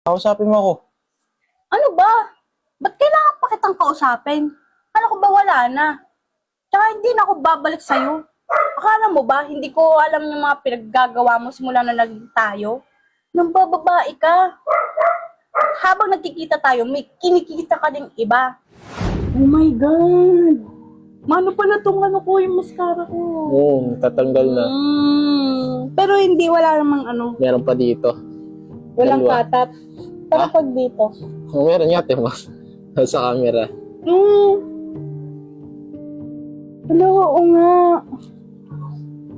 Kausapin mo ako. Ano ba? Ba't kailangan pa kitang kausapin? Ano ko ba wala na? Tsaka hindi na ako babalik sa'yo. Akala mo ba, hindi ko alam yung mga pinaggagawa mo simula na naging tayo? Nang bababae ka. Habang nagkikita tayo, may kinikita ka ding iba. Oh my God! Mano pala tong ano ko, yung mascara ko? Oo, tatanggal na. Pero hindi, wala namang ano. Meron pa dito. Walang Dalawa. katat. Pero Ha? pag dito. Oh, meron nga, mo. Sa camera. Hello, oo nga.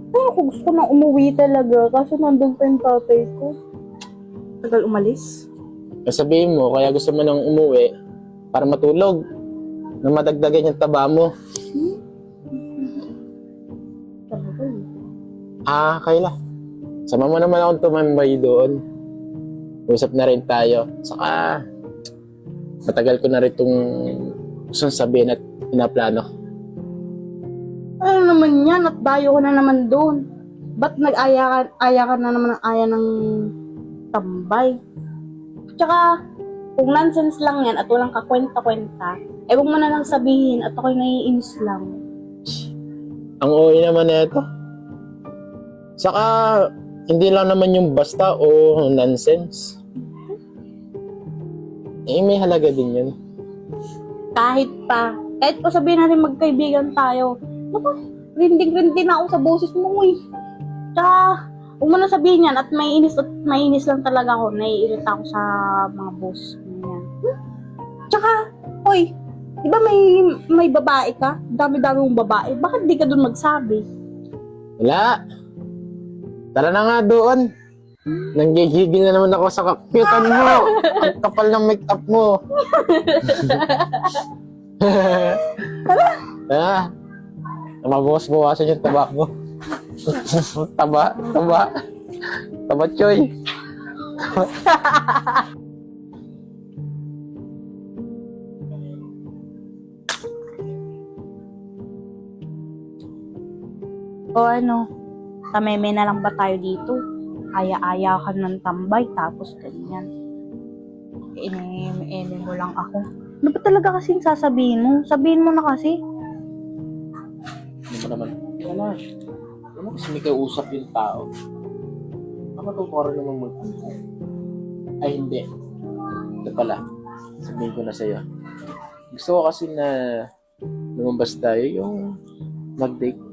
Ay, ako gusto ko nang umuwi talaga. Kaso nandun pa yung tatay ko. Tagal umalis. Sabihin mo, kaya gusto mo nang umuwi para matulog. Na madagdagan yung taba mo. Talaga eh. Kayla. Sama mo naman akong tumambay doon. Usap na rin tayo. Saka, matagal ko na rin itong gustong sabihin at pinaplano. Ano naman yan? At dayo ko na naman doon. Ba't aya ka na naman ng aya ng tambay? Tsaka, kung nonsense lang yan at walang kakwenta-kwenta, huwag mo na lang sabihin at ako'y naiinis lang. Ang OA naman na ito. Saka, hindi lang naman yung basta o nonsense. May halaga din yun. Kahit pa sabihin natin magkaibigan tayo, naku, rinding-rinding na ako sa boses mo eh. Tsaka, huwag mo na sabihin yan at mainis lang talaga ako. Naiirita ako sa mga boss mo yan. Tsaka, hoy, di ba may babae ka? Dami-dami mong babae. Bakit di ka doon magsabi? Wala. Tara na nga doon. Nanggigigil na naman ako sa kapitan mo. Ang kapal ng make-up mo. Mabawas-bawasan yung taba mo. Taba, choy. O ano, tameme na lang ba tayo dito? Aya-aya ka ng tambay, tapos ganyan. Eme mo lang ako. Ano ba talaga kasing sasabihin mo? Sabihin mo na kasi. Ano ba naman? Wala. Ano kasi may kausap yung tao? Ako to para naman mag-ano. Ay, hindi. Ito pala. Sabihin ko na sa'yo. Gusto ko kasi na lumabas tayo yung mag-date.